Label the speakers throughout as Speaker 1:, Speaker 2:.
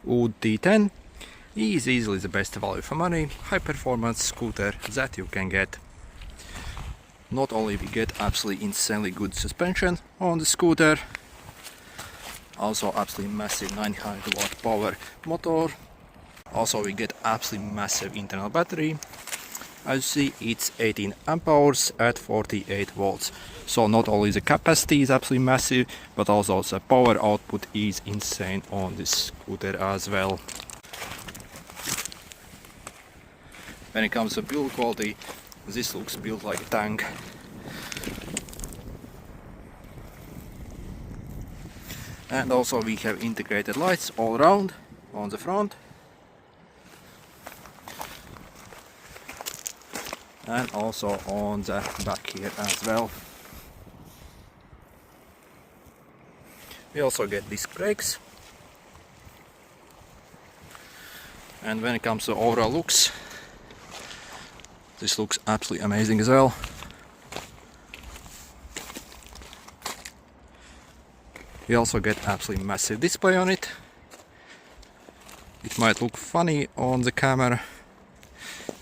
Speaker 1: OOTD T10 is easily the best value for money, high performance scooter that you can get. Not only we get absolutely insanely good suspension on the scooter, also absolutely massive 900 watt power motor. Also we get absolutely massive internal battery. As you see, it's 18 amp hours at 48 volts. So not only the capacity is absolutely massive, but also the power output is insane on this scooter as well. When it comes to build quality, this looks built like a tank. And also we have integrated lights all around on the front. And also on the back here as well. We also get disc brakes. And when it comes to overall looks, this looks absolutely amazing as well. We also get absolutely massive display on it. It might look funny on the camera.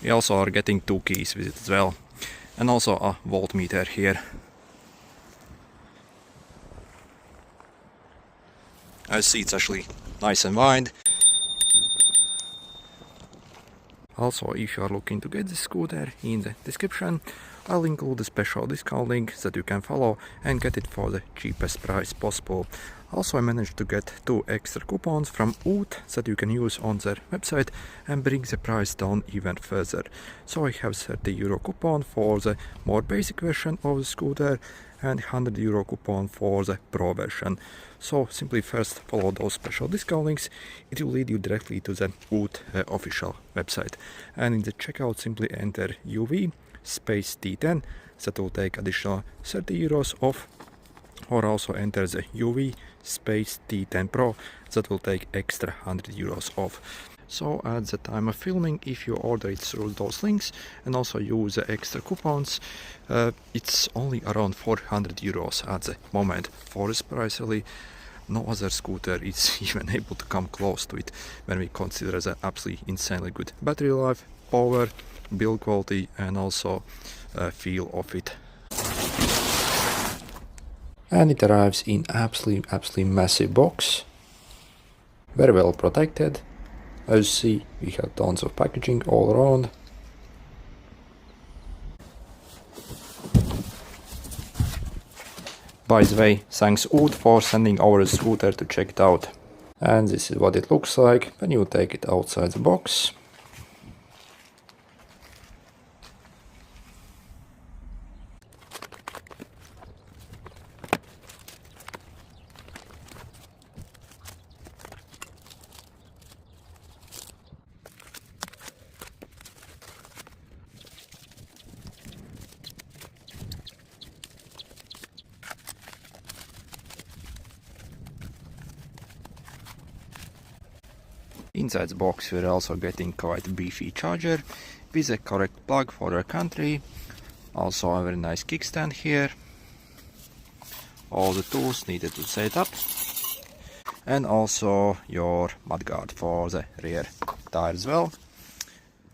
Speaker 1: We also are getting 2 keys with it as well, and also a voltmeter here. As you see, it's actually nice and wide. Also, if you are looking to get this scooter, in the description I'll include a special discount link that you can follow and get it for the cheapest price possible. Also, I managed to get 2 extra coupons from OOT that you can use on their website and bring the price down even further. So I have €30 coupon for the more basic version of the scooter and €100 coupon for the Pro version. So simply first follow those special discount links. It will lead you directly to the OOT official website. And in the checkout, simply enter UV space T10, that will take additional €30 off, or also enter the UV space T10 Pro, that will take extra €100 off. So at the time of filming, if you order it through those links and also use the extra coupons, it's only around €400 at the moment. For this price, really no other scooter is even able to come close to it when we consider the absolutely insanely good battery life, power, build quality, and also feel of it. And it arrives in absolutely massive box, very well protected. As you see, we have tons of packaging all around. By the way, thanks OOT for sending our scooter to check it out. And this is what it looks like when you take it outside the box. Inside the box we're also getting quite a beefy charger with a correct plug for our country. Also a very nice kickstand here. All the tools needed to set up. And also your mudguard for the rear tire as well.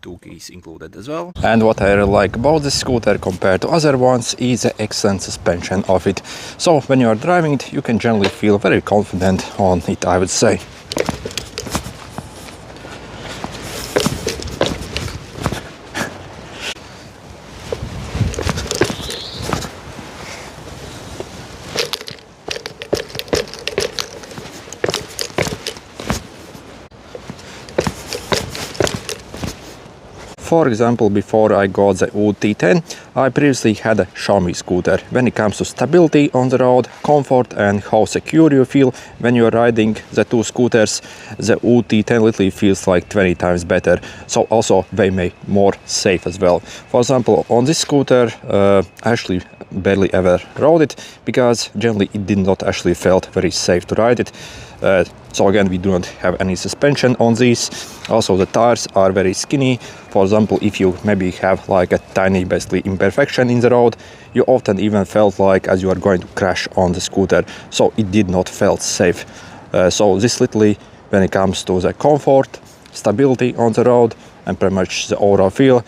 Speaker 1: 2 keys included as well. And what I really like about this scooter compared to other ones is the excellent suspension of it. So when you are driving it, you can generally feel very confident on it, I would say. For example, before I got the OOTD T10, I previously had a Xiaomi scooter. When it comes to stability on the road, comfort, and how secure you feel when you're riding the 2 scooters, the OOTD T10 literally feels like 20 times better. So also way more safe as well. For example, on this scooter, I actually barely ever rode it because generally it did not actually felt very safe to ride it. So again, we do not have any suspension on these. Also the tires are very skinny. For example, if you maybe have like a tiny basically imperfection in the road, you often even felt like as you are going to crash on the scooter. So it did not feel safe. So this literally, when it comes to the comfort, stability on the road, and pretty much the overall feel.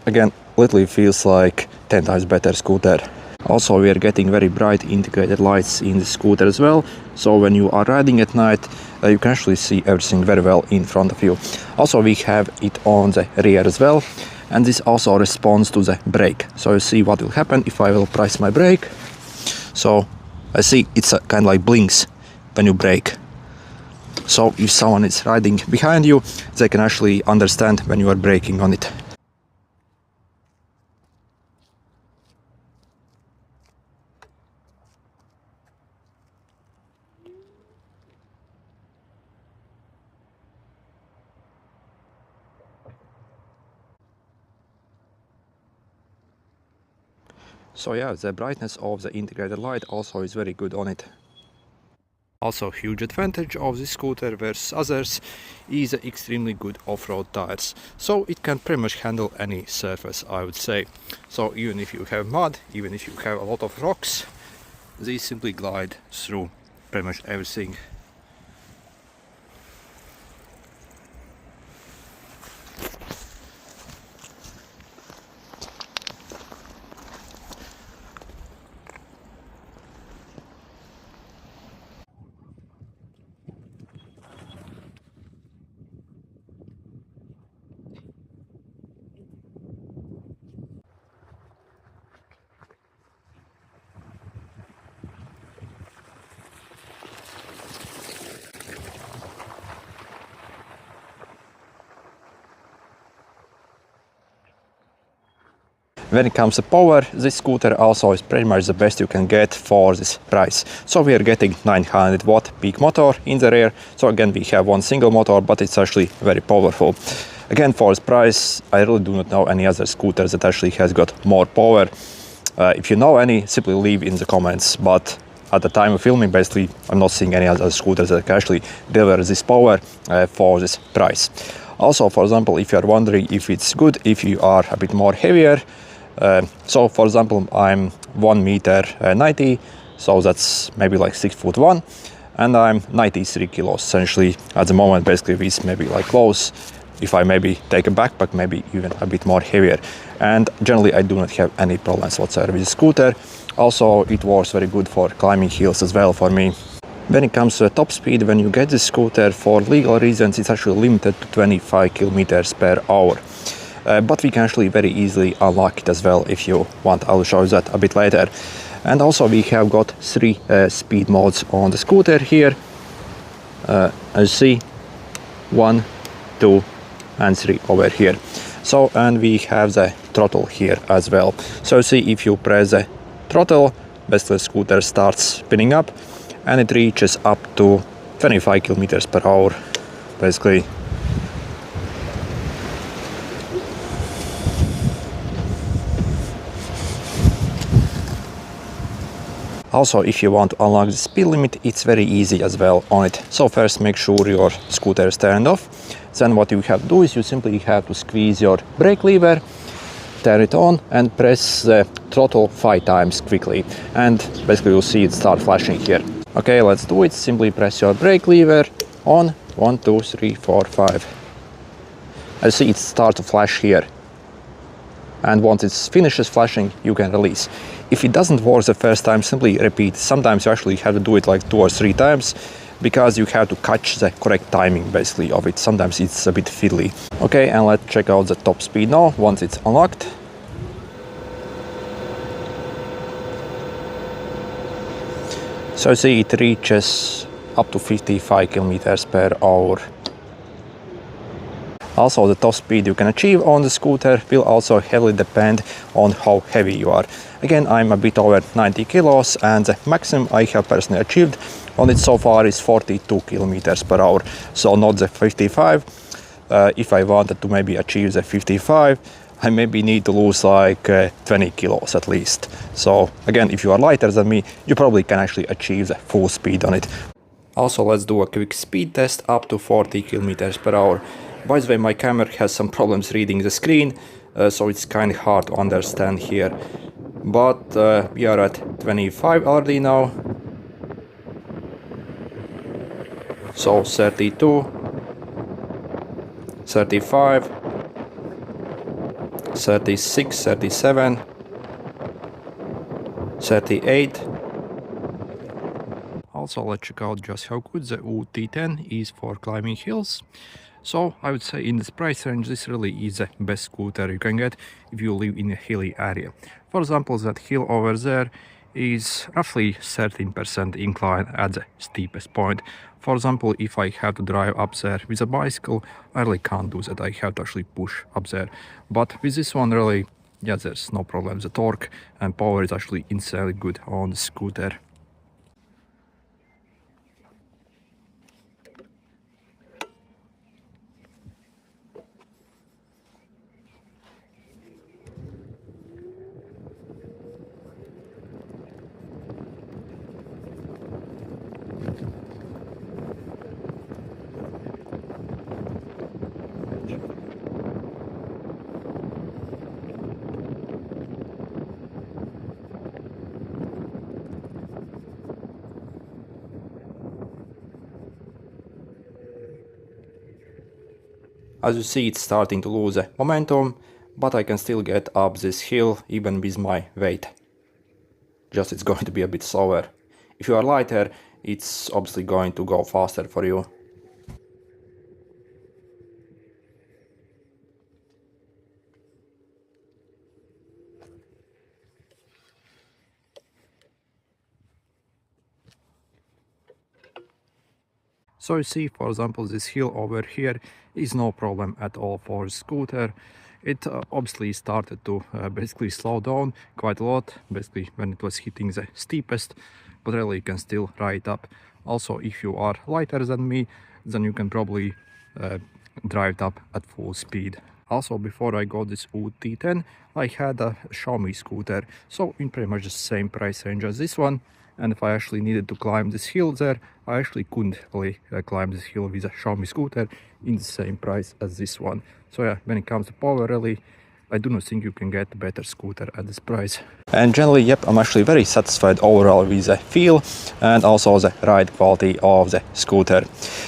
Speaker 1: Again, literally feels like 10 times better scooter. Also, we are getting very bright integrated lights in the scooter as well, so when you are riding at night, you can actually see everything very well in front of you. Also, we have it on the rear as well, and this also responds to the brake. So you see what will happen if I will press my brake. So I see it's kind of like blinks when you brake. So if someone is riding behind you, they can actually understand when you are braking on it. So yeah, the brightness of the integrated light also is very good on it. Also, huge advantage of this scooter versus others is the extremely good off-road tires. So it can pretty much handle any surface, I would say. So even if you have mud, even if you have a lot of rocks, these simply glide through pretty much everything. When it comes to power, this scooter also is pretty much the best you can get for this price. So we are getting 900 watt peak motor in the rear. So again, we have one single motor, but it's actually very powerful. Again, for this price, I really do not know any other scooter that actually has got more power. If you know any, simply leave in the comments. But at the time of filming, basically, I'm not seeing any other scooters that can actually deliver this power for this price. Also, for example, if you are wondering if it's good if you are a bit more heavier, so for example, I'm 1 meter 90, so that's maybe like 6'1", and I'm 93 kilos essentially at the moment, basically with maybe like clothes. If I maybe take a backpack, maybe even a bit more heavier. And generally I do not have any problems whatsoever with the scooter. Also, it works very good for climbing hills as well for me. When it comes to top speed, when you get this scooter, for legal reasons, it's actually limited to 25 kilometers per hour. But we can actually very easily unlock it as well if you want. I'll show you that a bit later. And also we have got 3 speed modes on the scooter here. As you see, 1, 2 and 3 over here. So, and we have the throttle here as well. So see, if you press the throttle, basically the scooter starts spinning up and it reaches up to 25 kilometers per hour basically. Also, if you want to unlock the speed limit, it's very easy as well on it. So first make sure your scooter is turned off. Then what you have to do is you simply have to squeeze your brake lever, turn it on and press the throttle 5 times quickly. And basically you'll see it start flashing here. Okay, let's do it. Simply press your brake lever on. 1, 2, 3, 4, 5. As you see, it starts to flash here. And once it finishes flashing, you can release. If it doesn't work the first time, simply repeat. Sometimes you actually have to do it like 2 or 3 times because you have to catch the correct timing basically of it. Sometimes it's a bit fiddly. Okay, and let's check out the top speed now once it's unlocked. So see, it reaches up to 55 kilometers per hour. Also, the top speed you can achieve on the scooter will also heavily depend on how heavy you are. Again, I'm a bit over 90 kilos and the maximum I have personally achieved on it so far is 42 kilometers per hour. So not the 55. If I wanted to maybe achieve the 55, I maybe need to lose like 20 kilos at least. So again, if you are lighter than me, you probably can actually achieve the full speed on it. Also, let's do a quick speed test up to 40 kilometers per hour. By the way, my camera has some problems reading the screen, so it's kind of hard to understand here. But we are at 25 already now. So 32, 35, 36, 37, 38. Also, let's check out just how good the OOTD T10 is for climbing hills. So I would say in this price range, this really is the best scooter you can get if you live in a hilly area. For example, that hill over there is roughly 13% incline at the steepest point. For example, if I have to drive up there with a bicycle, I really can't do that. I have to actually push up there. But with this one, really, yeah, there's no problem. The torque and power is actually insanely good on the scooter. As you see, it's starting to lose momentum, but I can still get up this hill even with my weight. Just it's going to be a bit slower. If you are lighter, it's obviously going to go faster for you. So you see, for example, this hill over here is no problem at all for scooter. It obviously started to basically slow down quite a lot, basically when it was hitting the steepest, but really you can still ride up. Also, if you are lighter than me, then you can probably drive it up at full speed. Also, before I got this OOTD T10, I had a Xiaomi scooter, so in pretty much the same price range as this one. And if I actually needed to climb this hill there, I actually couldn't really climb this hill with a Xiaomi scooter in the same price as this one. So yeah, when it comes to power, really, I do not think you can get a better scooter at this price. And generally, yep, I'm actually very satisfied overall with the feel and also the ride quality of the scooter.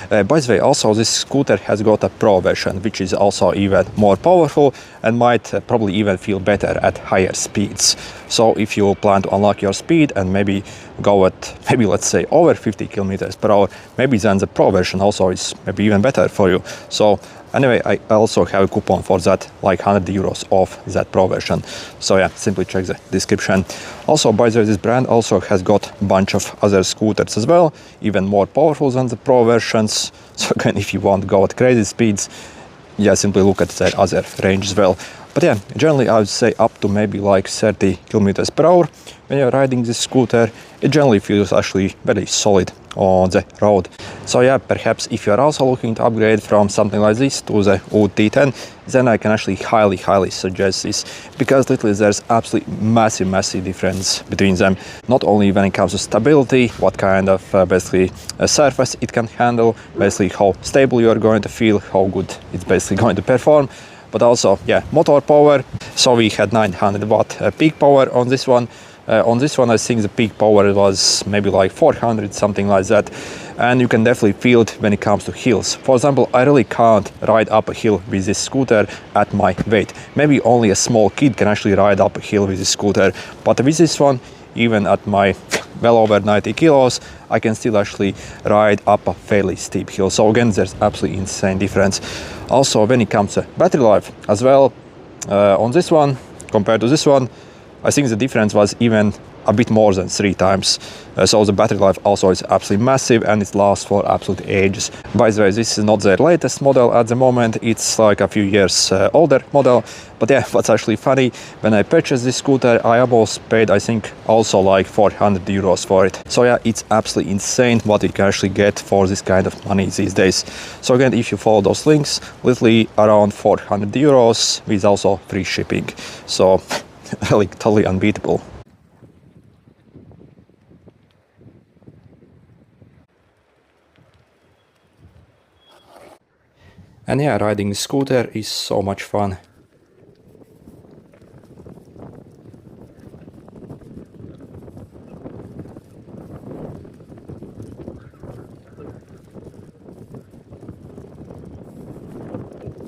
Speaker 1: By the way, also this scooter has got a Pro version, which is also even more powerful and might probably even feel better at higher speeds. So if you plan to unlock your speed and maybe go at maybe let's say over 50 kilometers per hour, maybe then the Pro version also is maybe even better for you. So anyway, I also have a coupon for that, like 100 euros off that Pro version. So yeah, simply check the description. Also, by the way, this brand also has got a bunch of other scooters as well, even more powerful than the Pro versions. So again, if you want to go at crazy speeds, yeah, simply look at their other range as well. But yeah, generally I would say up to maybe like 30 kilometers per hour. When you're riding this scooter, it generally feels actually very solid on the road. So yeah, perhaps if you're also looking to upgrade from something like this to the OOTD T10, then I can actually highly suggest this, because literally there's absolutely massive difference between them. Not only when it comes to stability, what kind of basically surface it can handle, basically how stable you're going to feel, how good it's basically going to perform, but also, yeah, motor power. So we had 900 watt peak power on this one. On this one, I think the peak power was maybe like 400, something like that. And you can definitely feel it when it comes to hills. For example, I really can't ride up a hill with this scooter at my weight. Maybe only a small kid can actually ride up a hill with this scooter. But with this one, even at my well over 90 kilos, I can still actually ride up a fairly steep hill. So again, there's absolutely insane difference. Also, when it comes to battery life as well, on this one compared to this one, I think the difference was even a bit more than 3 times. So the battery life also is absolutely massive and it lasts for absolute ages. By the way, this is not their latest model at the moment, it's like a few years older model. But yeah, what's actually funny, when I purchased this scooter, I almost paid, I think, also like 400 euros for it. So yeah, it's absolutely insane what you can actually get for this kind of money these days. So again, if you follow those links, literally around 400 euros with also free shipping. So really totally unbeatable. And yeah, riding the scooter is so much fun.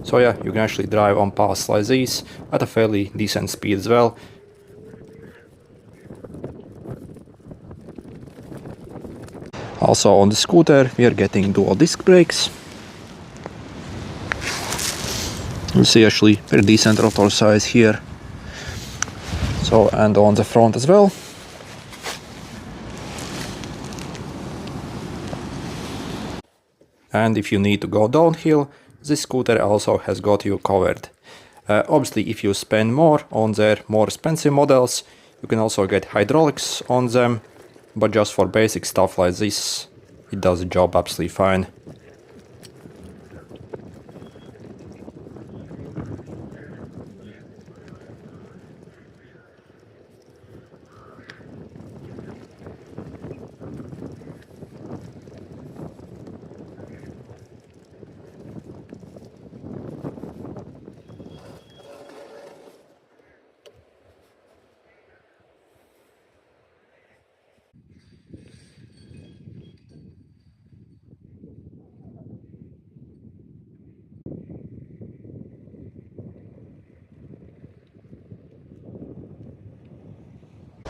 Speaker 1: So yeah, you can actually drive on paths like these at a fairly decent speed as well. Also on the scooter we are getting dual disc brakes. You see actually very decent rotor size here. So, and on the front as well. And if you need to go downhill, this scooter also has got you covered. Obviously, if you spend more on their more expensive models, you can also get hydraulics on them, but just for basic stuff like this, it does the job absolutely fine.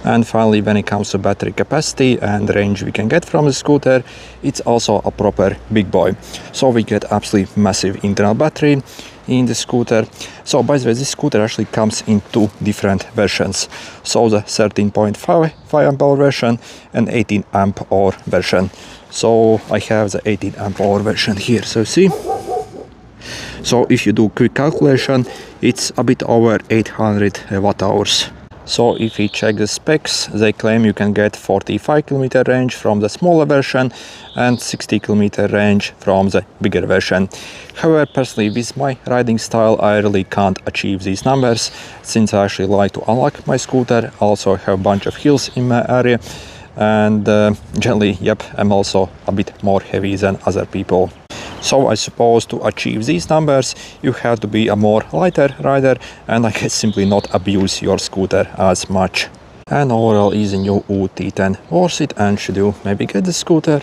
Speaker 1: And finally, when it comes to battery capacity and range we can get from the scooter, it's also a proper big boy. So we get absolutely massive internal battery in the scooter. So by the way, this scooter actually comes in two different versions. So the 13.5 amp hour version and 18 amp hour version. So I have the 18 amp hour version here, so see. So if you do quick calculation, it's a bit over 800 watt hours. So if we check the specs, they claim you can get 45 km range from the smaller version and 60 km range from the bigger version. However, personally with my riding style, I really can't achieve these numbers, since I actually like to unlock my scooter. I also have a bunch of hills in my area, and generally, yep, I'm also a bit more heavy than other people. So I suppose to achieve these numbers, you have to be a more lighter rider and I guess simply not abuse your scooter as much. And overall, is the new OOTD T10 worth it, and should you maybe get the scooter?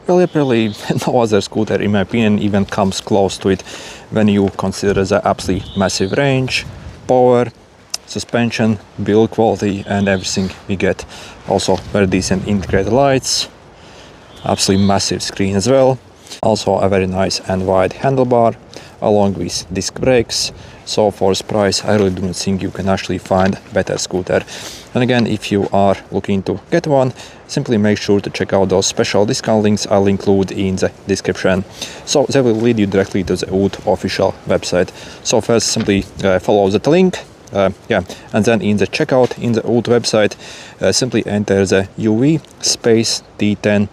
Speaker 1: Well, apparently no other scooter in my opinion even comes close to it when you consider the absolutely massive range, power, suspension, build quality and everything we get. Also very decent integrated lights, absolutely massive screen as well. Also a very nice and wide handlebar along with disc brakes. So for this price, I really do not think you can actually find a better scooter. And again, if you are looking to get one, simply make sure to check out those special discount links I'll include in the description. So they will lead you directly to the OOT official website. So first, simply follow that link. And then in the checkout in the OOT website, simply enter the UV space T10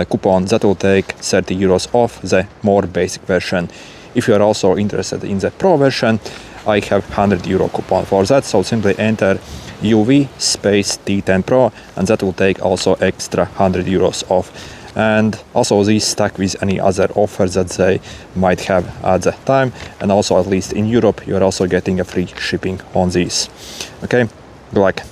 Speaker 1: coupon. That will take 30 euros off the more basic version. If you are also interested in the pro version, I have 100 euro coupon for that. So simply enter UV space T10 Pro and that will take also extra 100 euros off. And also these stack with any other offers that they might have at the time, and also at least in Europe you are also getting a free shipping on these. Okay, good luck.